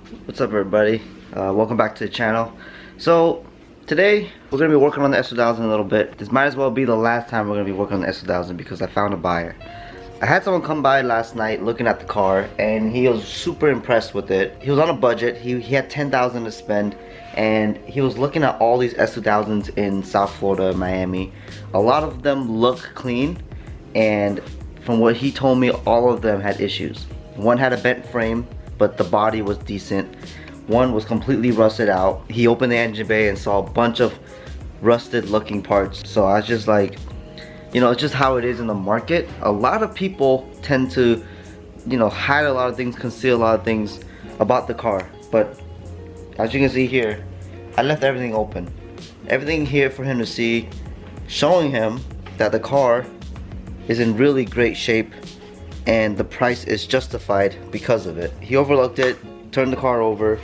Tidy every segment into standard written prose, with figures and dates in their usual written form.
What's up, everybody? Welcome back to the channel. So today we're gonna be working on the S2000 a little bit. This might as well be the last time we're gonna be working on the S2000 because I found a buyer. I had someone come by last night looking at the car and he was super impressed with it. He was on a budget. He had $10,000 to spend and he was looking at all these S2000s in South Florida, Miami. A lot of them look clean, and from what he told me, all of them had issues. One had a bent frame, but the body was decent. One was completely rusted out. He opened the engine bay and saw a bunch of rusted looking parts. So I was just like, you know, it's just how it is in the market. A lot of people tend to, you know, hide a lot of things, conceal a lot of things about the car. But as you can see here, I left everything open. Everything here for him to see, showing him that the car is in really great shape and the price is justified because of it. He overlooked it, turned the car over,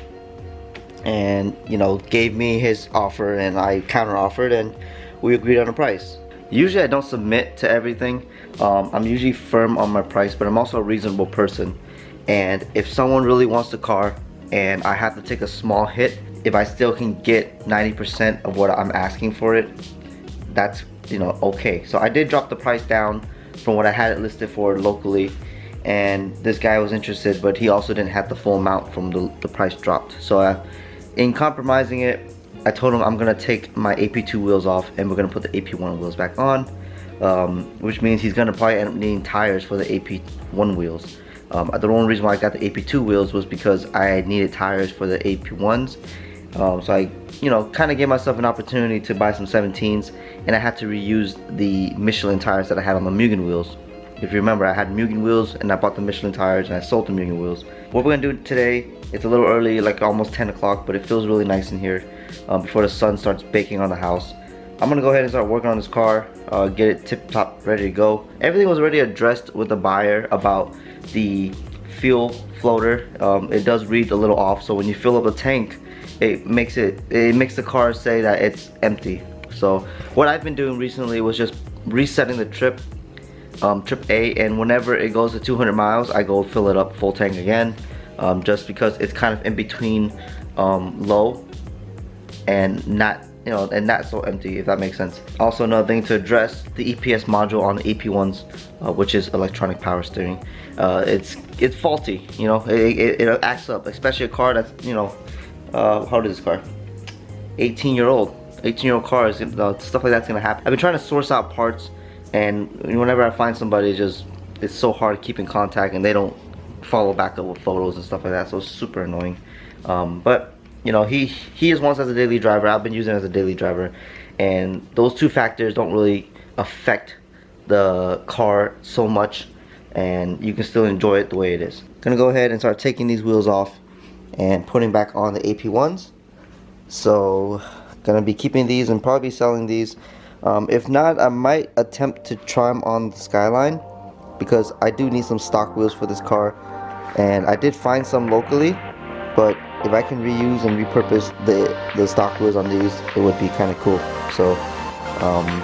and, you know, gave me his offer, and I counter offered and we agreed on a price. Usually I don't submit to everything. I'm usually firm on my price, but I'm also a reasonable person. And if someone really wants the car and I have to take a small hit, if I still can get 90% of what I'm asking for it, that's, you know, okay. So I did drop the price down from what I had it listed for locally, and this guy was interested, but he also didn't have the full amount from the price dropped. So in compromising it, I told him I'm gonna take my AP2 wheels off and we're gonna put the AP1 wheels back on, which means he's gonna probably end up needing tires for the AP1 wheels. The only reason why I got the AP2 wheels was because I needed tires for the AP1s. So I, you know, kind of gave myself an opportunity to buy some 17s, and I had to reuse the Michelin tires that I had on the Mugen wheels. If you remember, I had Mugen wheels and I bought the Michelin tires and I sold the Mugen wheels. What we're gonna do today, it's a little early, like almost 10 o'clock, but it feels really nice in here before the sun starts baking on the house. I'm gonna go ahead and start working on this car, get it tip-top ready to go. Everything was already addressed with the buyer about the fuel floater. It does read a little off, so when you fill up the tank, it makes the car say that it's empty. So what I've been doing recently was just resetting the trip A, and whenever it goes to 200 miles, I go fill it up full tank again, just because it's kind of in between low and not, you know, and not so empty, if that makes sense. Also, another thing to address, the EPS module on the AP1s, which is electronic power steering, it's faulty. You know, it acts up, especially a car that's, you know, how old is this car? 18-year-old cars, stuff like that's gonna happen. I've been trying to source out parts, and whenever I find somebody, it's so hard to keep in contact, and they don't follow back up with photos and stuff like that, so it's super annoying. But you know, he is once as a daily driver. I've been using it as a daily driver, and those two factors don't really affect the car so much, and you can still enjoy it the way it is. Gonna go ahead and start taking these wheels off and putting back on the AP1s. So gonna be keeping these and probably selling these. If not, I might attempt to try them on the Skyline, because I do need some stock wheels for this car, and I did find some locally, but if I can reuse and repurpose the stock wheels on these, it would be kind of cool. So I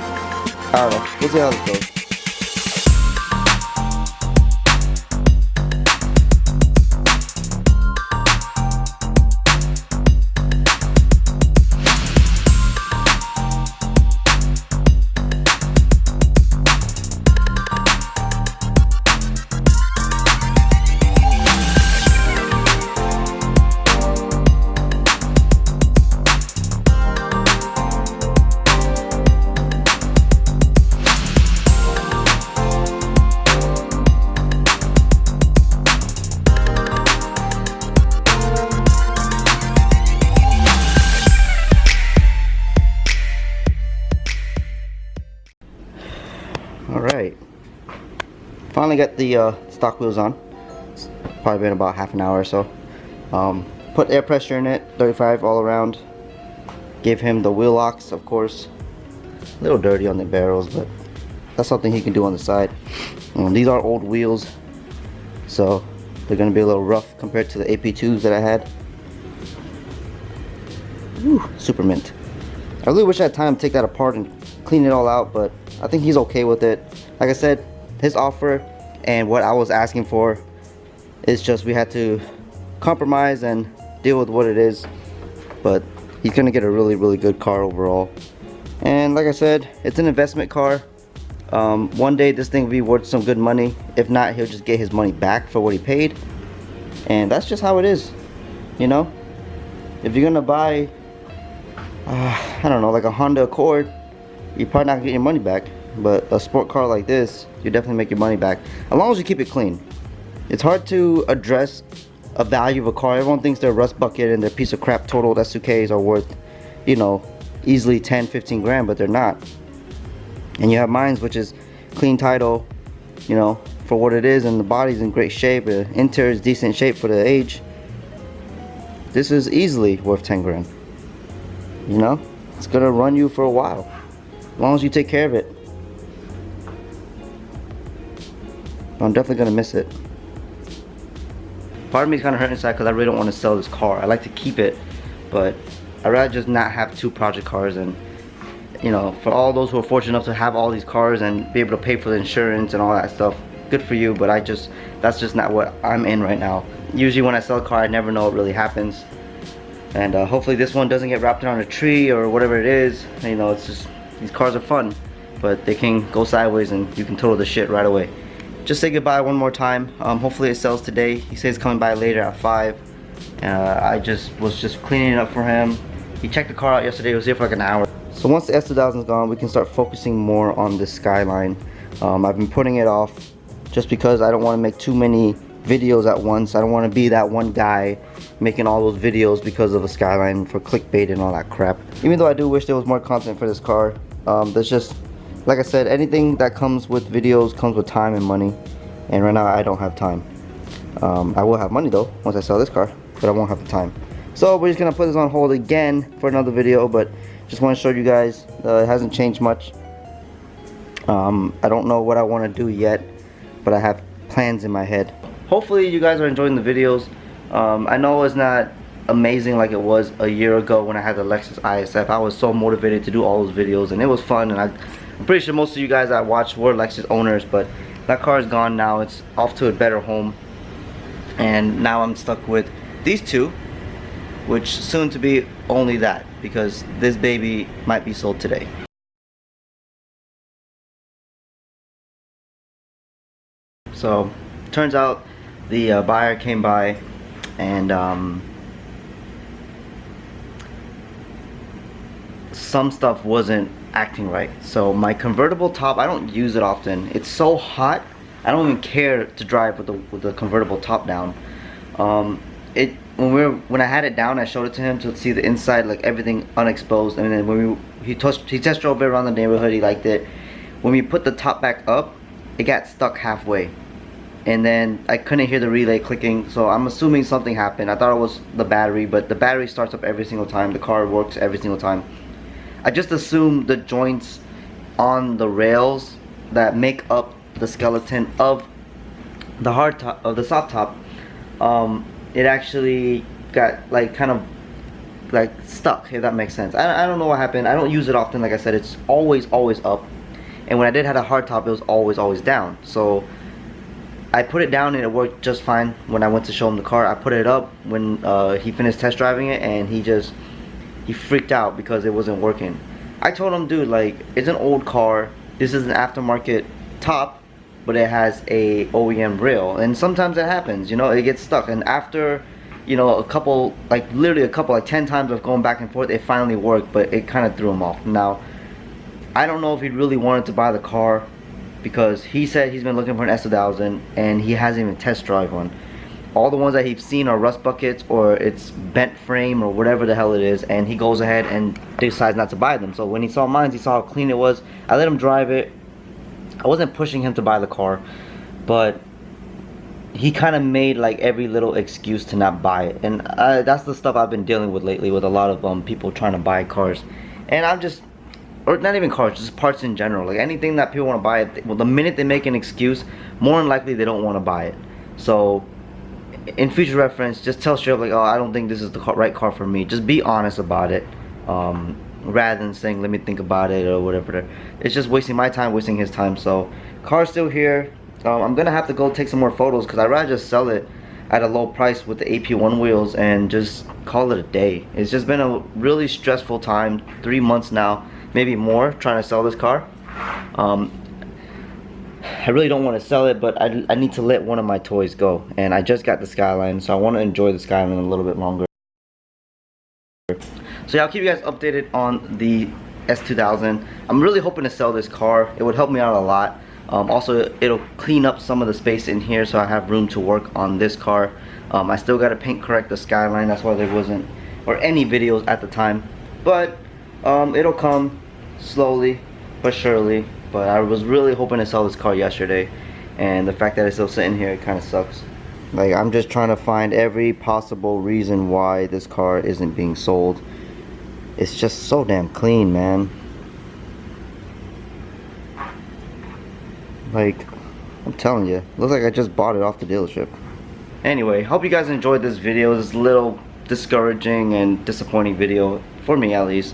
don't know, we'll see how it goes. Alright, finally got the stock wheels on. It's probably been about half an hour or so. Put air pressure in it, 35 all around. Gave him the wheel locks, of course. A little dirty on the barrels, but that's something he can do on the side. These are old wheels, so they're going to be a little rough compared to the AP2s that I had. Whew, super mint. I really wish I had time to take that apart and clean it all out, but I think he's okay with it. Like I said, his offer and what I was asking for is just, we had to compromise, and deal with what it is, but he's gonna get a really good car overall. And like I said, it's an investment car. One day this thing will be worth some good money. If not, he'll just get his money back for what he paid, and that's just how it is, you know. If you're gonna buy I don't know, like a Honda Accord, you're probably not gonna get your money back. But a sport car like this, you definitely make your money back, as long as you keep it clean. It's hard to address a value of a car. Everyone thinks their rust bucket and their piece of crap totaled S2Ks are worth, you know, easily 10-15 grand, but they're not. And you have mines, which is clean title, you know, for what it is, and the body's in great shape, the interior is decent shape for the age. This is easily worth 10 grand. You know, it's gonna run you for a while, as long as you take care of it. I'm definitely gonna miss it. Part of me is kind of hurt inside because I really don't want to sell this car. I like to keep it, but I'd rather just not have two project cars. And you know, for all those who are fortunate enough to have all these cars and be able to pay for the insurance and all that stuff, good for you. But that's just not what I'm in right now. Usually when I sell a car, I never know what really happens. And hopefully this one doesn't get wrapped around a tree or whatever it is. You know, it's just, these cars are fun, but they can go sideways and you can total the shit right away. Just say goodbye one more time. Hopefully it sells today. He says he's coming by later at 5. I was just cleaning it up for him. He checked the car out yesterday. He was here for like an hour. So once the S2000 is gone, we can start focusing more on this Skyline. I've been putting it off just because I don't want to make too many videos at once. I don't want to be that one guy making all those videos because of a Skyline for clickbait and all that crap. Even though I do wish there was more content for this car. There's just, like I said, anything that comes with videos comes with time and money, and right now I don't have time. I will have money though once I sell this car, but I won't have the time. So we're just gonna put this on hold again for another video, but just want to show you guys it hasn't changed much. I don't know what I want to do yet, but I have plans in my head. Hopefully you guys are enjoying the videos. I know it's not amazing like it was a year ago when I had the Lexus ISF. I was so motivated to do all those videos, and it was fun, and I'm pretty sure most of you guys that watched were Lexus owners, but that car is gone now. It's off to a better home, and now I'm stuck with these two, which soon to be only that, because this baby might be sold today. So turns out the buyer came by, and some stuff wasn't acting right. So my convertible top, I don't use it often. It's so hot, I don't even care to drive with the convertible top down. When I had it down, I showed it to him to see the inside, like everything unexposed. And then when he test drove it around the neighborhood, he liked it. When we put the top back up, it got stuck halfway, and then I couldn't hear the relay clicking, so I'm assuming something happened. I thought it was the battery, but the battery starts up every single time. The car works every single time. I just assumed the joints on the rails that make up the skeleton of the hard top, of the soft top, it actually got like kind of like stuck, if that makes sense. I don't know what happened. I don't use it often. Like I said, it's always up, and when I did have a hard top, it was always down. So I put it down and it worked just fine. When I went to show him the car, I put it up when he finished test driving it, and he freaked out because it wasn't working. I told him, dude, like, it's an old car. This is an aftermarket top, but it has a OEM rail, and sometimes it happens, you know, it gets stuck. And after, you know, a couple, like literally a couple, like 10 times of going back and forth, it finally worked, but it kind of threw him off. Now, I don't know if he really wanted to buy the car, because he said he's been looking for an S2000 and he hasn't even test drive one. All the ones that he's seen are rust buckets, or it's bent frame, or whatever the hell it is, and he goes ahead and decides not to buy them. So when he saw mine, he saw how clean it was. I let him drive it. I wasn't pushing him to buy the car, but he kind of made like every little excuse to not buy it. And that's the stuff I've been dealing with lately, with a lot of people trying to buy cars. And I'm just, or not even cars, just parts in general. Like anything that people want to buy, well, the minute they make an excuse, more than likely they don't want to buy it. So in future reference, just tell straight up, like, oh, I don't think this is the right car for me. Just be honest about it, rather than saying, let me think about it, or whatever. It's just wasting my time, wasting his time. So car's still here. I'm gonna have to go take some more photos, because I'd rather just sell it. at a low price with the AP1 wheels and just call it a day. It's just been a really stressful time, 3 months now, maybe more, trying to sell this car. I really don't want to sell it, but I need to let one of my toys go, and I just got the Skyline, so I want to enjoy the Skyline a little bit longer. So yeah, I'll keep you guys updated on the S2000. I'm really hoping to sell this car. It would help me out a lot. Also, it'll clean up some of the space in here, so I have room to work on this car. I still got to paint correct the Skyline. That's why there wasn't or any videos at the time, but it'll come slowly but surely. But I was really hoping to sell this car yesterday, and the fact that it's still sitting here, it kind of sucks. Like, I'm just trying to find every possible reason why this car isn't being sold. It's just so damn clean, man. Like, I'm telling you, looks like I just bought it off the dealership. Anyway, hope you guys enjoyed this video. This little discouraging and disappointing video, for me at least.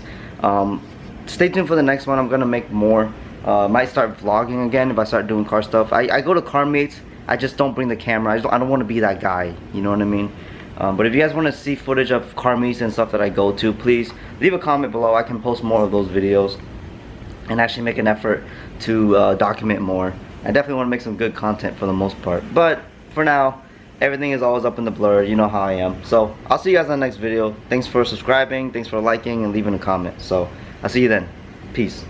Stay tuned for the next one. I'm gonna make more. Might start vlogging again if I start doing car stuff. I go to car meets. I just don't bring the camera. I don't want to be that guy, you know what I mean? But if you guys want to see footage of car meets and stuff that I go to, please leave a comment below. I can post more of those videos and actually make an effort to document more. I definitely want to make some good content for the most part, but for now, everything is always up in the blur. You know how I am. So I'll see you guys in the next video. Thanks for subscribing, thanks for liking and leaving a comment. So I'll see you then. Peace.